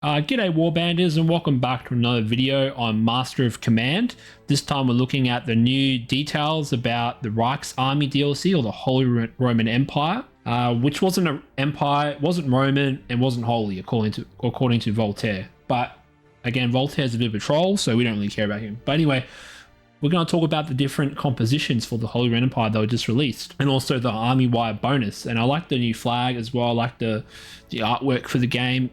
G'day warbanders and welcome back to another video on Master of Command. This time we're looking at the new details about the Reich's Army DLC, or the Holy Roman Empire, which wasn't an empire, wasn't Roman, and wasn't holy according to Voltaire. But again, Voltaire's a bit of a troll, so we don't really care about him. But anyway, we're going to talk about the different compositions for the Holy Roman Empire that were just released, and also the army-wide bonus. And I like the new flag as well. I like the artwork for the game.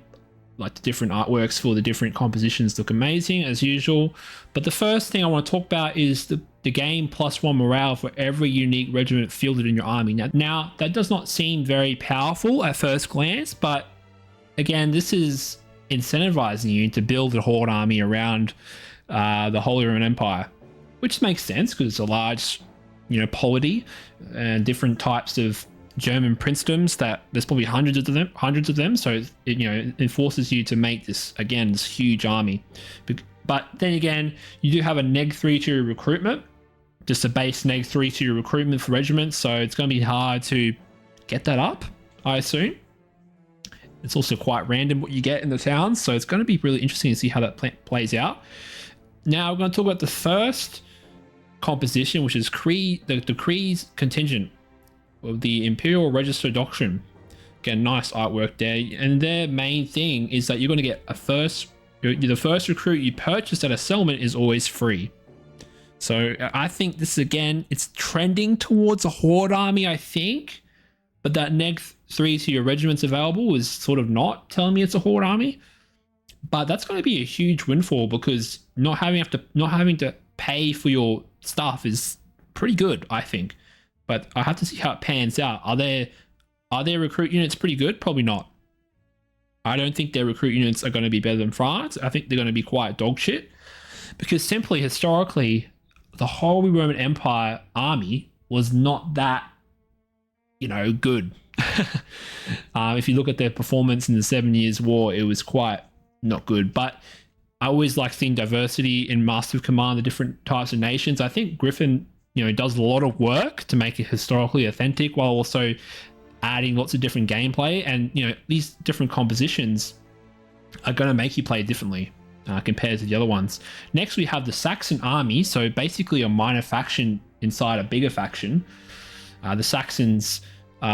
Like the different artworks for the different compositions look amazing as usual. But the first thing I want to talk about is the game +1 morale for every unique regiment fielded in your army. Now that does not seem very powerful at first glance, but again, this is incentivizing you to build a horde army around the Holy Roman Empire, which makes sense because it's a large, polity and different types of German princedoms that there's probably hundreds of them. So it forces you to make this huge army. But then again, you do have a -3 to your recruitment, just a base -3 to your recruitment for regiments. So it's going to be hard to get that up, I assume. It's also quite random what you get in the towns. So it's going to be really interesting to see how that plays out. Now we're going to talk about the first composition, which is the Crees contingent of the Imperial Register Doctrine. Again, nice artwork there. And their main thing is that you're going to get the first recruit you purchase at a settlement is always free. So I think this, again, it's trending towards a horde army, I think. But that -3 to your regiments available is sort of not telling me it's a horde army. But that's going to be a huge windfall, because not having to pay for your stuff is pretty good, I think. But I have to see how it pans out. Are their recruit units pretty good? Probably not. I don't think their recruit units are going to be better than France. I think they're going to be quite dog shit, because simply historically, the Holy Roman Empire army was not that, good. If you look at their performance in the 7 Years' War, it was quite not good. But I always like seeing diversity in Master of Command, the different types of nations. I think Griffin does a lot of work to make it historically authentic, while also adding lots of different gameplay. And these different compositions are going to make you play differently compared to the other ones. Next, we have the Saxon army. So basically a minor faction inside a bigger faction. The Saxons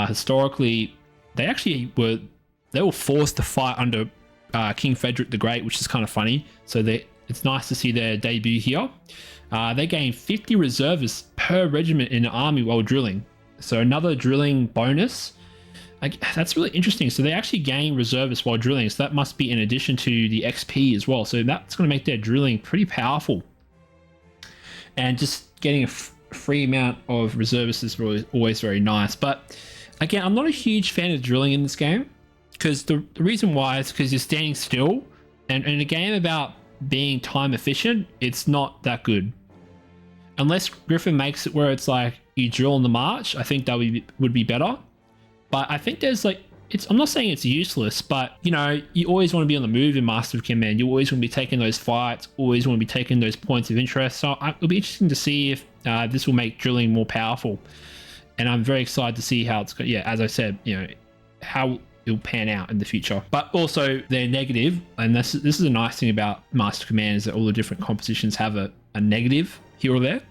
historically, they were forced to fight under King Frederick the Great, which is kind of funny. So it's nice to see their debut here. They gain 50 reservists per regiment in an army while drilling. So another drilling bonus. That's really interesting. So they actually gain reservists while drilling. So that must be in addition to the XP as well. So that's going to make their drilling pretty powerful. And just getting a free amount of reservists is always very nice. But again, I'm not a huge fan of drilling in this game, because the reason why is because you're standing still. And in a game about being time efficient, it's not that good. Unless Griffin makes it where it's like you drill on the march, I think that would be better. But I think there's I'm not saying it's useless, but you always want to be on the move in Master of Command. You always want to be taking those fights, always want to be taking those points of interest. So it'll be interesting to see if this will make drilling more powerful. And I'm very excited to see how it's, as I said, how it'll pan out in the future. But also they're negative, and this is a nice thing about Master Command, is that all the different compositions have a negative here or there.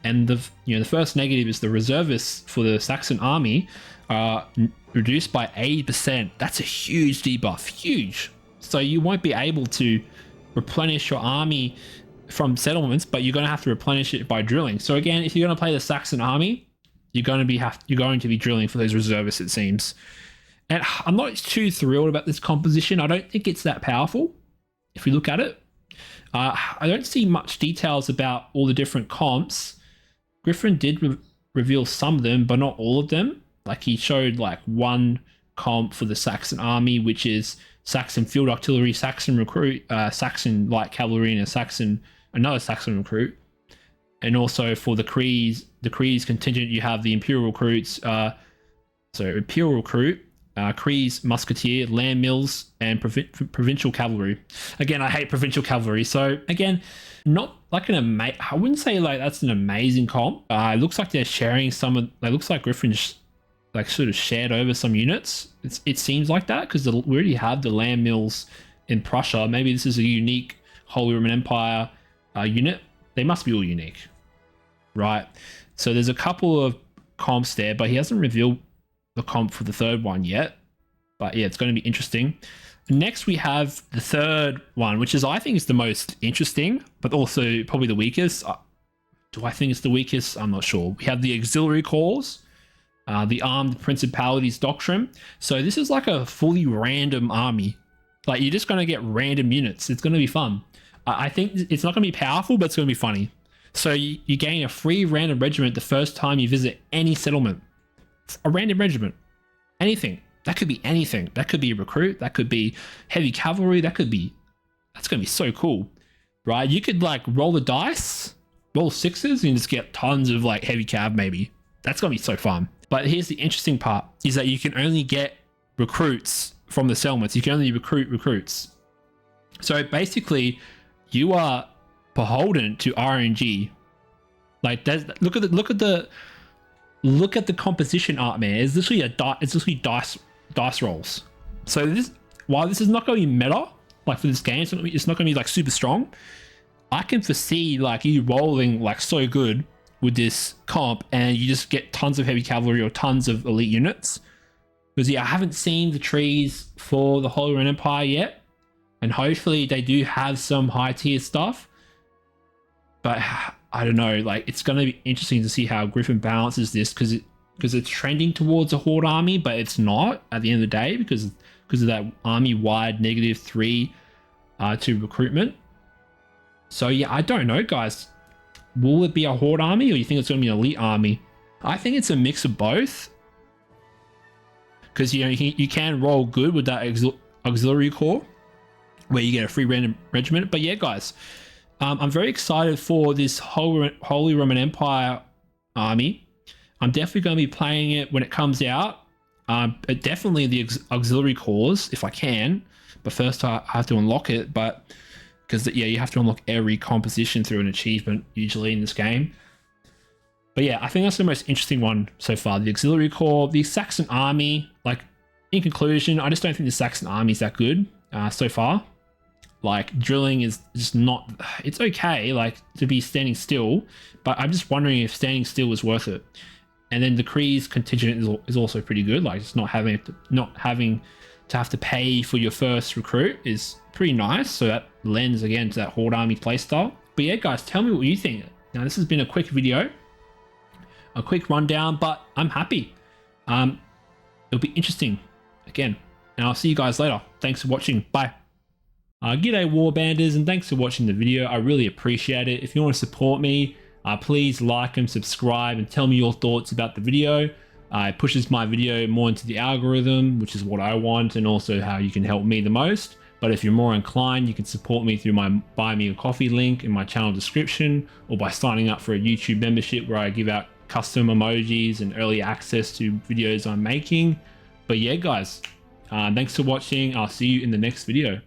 And the first negative is the reservists for the Saxon army are reduced by 80%. That's a huge debuff, huge. So you won't be able to replenish your army from settlements, but you're going to have to replenish it by drilling. So again, if you're going to play the Saxon army, you're going to be drilling for those reservists, it seems. And I'm not too thrilled about this composition. I don't think it's that powerful if we look at it. I don't see much details about all the different comps. Griffin did reveal some of them, but not all of them. Like, he showed one comp for the Saxon army, which is Saxon field artillery, Saxon recruit, Saxon light cavalry, and another Saxon recruit. And also for the Crees contingent, you have the Imperial recruits. Imperial recruit, Crees musketeer, land mills, and provincial cavalry. Again, I hate provincial cavalry. So again, not like I wouldn't say that's an amazing comp. It looks like they're sharing it looks like Griffin's sort of shared over some units. It seems like that, because we already have the land mills in Prussia. Maybe this is a unique Holy Roman Empire unit. They must be all unique, right? So there's a couple of comps there, but he hasn't revealed the comp for the third one yet. But yeah, it's going to be interesting. Next, we have the third one, which is, I think, is the most interesting, but also probably the weakest. Do I think it's the weakest? I'm not sure. We have the auxiliary corps, the armed principalities doctrine. So this is like a fully random army. Like, you're just going to get random units. It's going to be fun. I think it's not going to be powerful, but it's going to be funny. So you gain a free random regiment the first time you visit any settlement. A random regiment. Anything. That could be anything. That could be a recruit. That could be heavy cavalry. That's going to be so cool, right? You could like roll the dice, roll sixes, and just get tons of like heavy cav maybe. That's going to be so fun. But here's the interesting part, is that you can only get recruits from the settlements. You can only recruit recruits. So basically, you are beholden to RNG. Like, look at the composition art, man. It's literally dice rolls. So while this is not going to be meta, like for this game, it's not going to be like super strong. I can foresee like you rolling like so good with this comp, and you just get tons of heavy cavalry or tons of elite units. Because yeah, I haven't seen the trees for the Holy Roman Empire yet, and hopefully they do have some high tier stuff. But I don't know, like it's going to be interesting to see how Griffin balances this, because it's trending towards a horde army, but it's not at the end of the day because of that army-wide -3 to recruitment. So yeah, I don't know, guys. Will it be a horde army, or you think it's going to be an elite army? I think it's a mix of both, because you can roll good with that auxiliary corps where you get a free random regiment. But yeah, guys, I'm very excited for this Holy Roman Empire army. I'm definitely going to be playing it when it comes out. Definitely the auxiliary corps if I can, but first I have to unlock it. But because yeah, you have to unlock every composition through an achievement usually in this game. But yeah, I think that's the most interesting one so far. The auxiliary corps, the Saxon army. Like, in conclusion, I just don't think the Saxon army is that good so far. Like, drilling is just not, it's okay, like, to be standing still, but I'm just wondering if standing still is worth it. And then the Cree's contingent is also pretty good. Like, it's not having to have to pay for your first recruit is pretty nice. So that lends again to that horde army playstyle. But yeah, guys, tell me what you think. Now, this has been a quick video, a quick rundown, but I'm happy. It'll be interesting again, and I'll see you guys later. Thanks for watching. Bye. G'day warbanders, and thanks for watching the video. I really appreciate it. If you want to support me, please like and subscribe and tell me your thoughts about the video. It pushes my video more into the algorithm, which is what I want, and also how you can help me the most. But if you're more inclined, you can support me through my Buy Me a Coffee link in my channel description, or by signing up for a YouTube membership where I give out custom emojis and early access to videos I'm making. But yeah, guys, thanks for watching. I'll see you in the next video.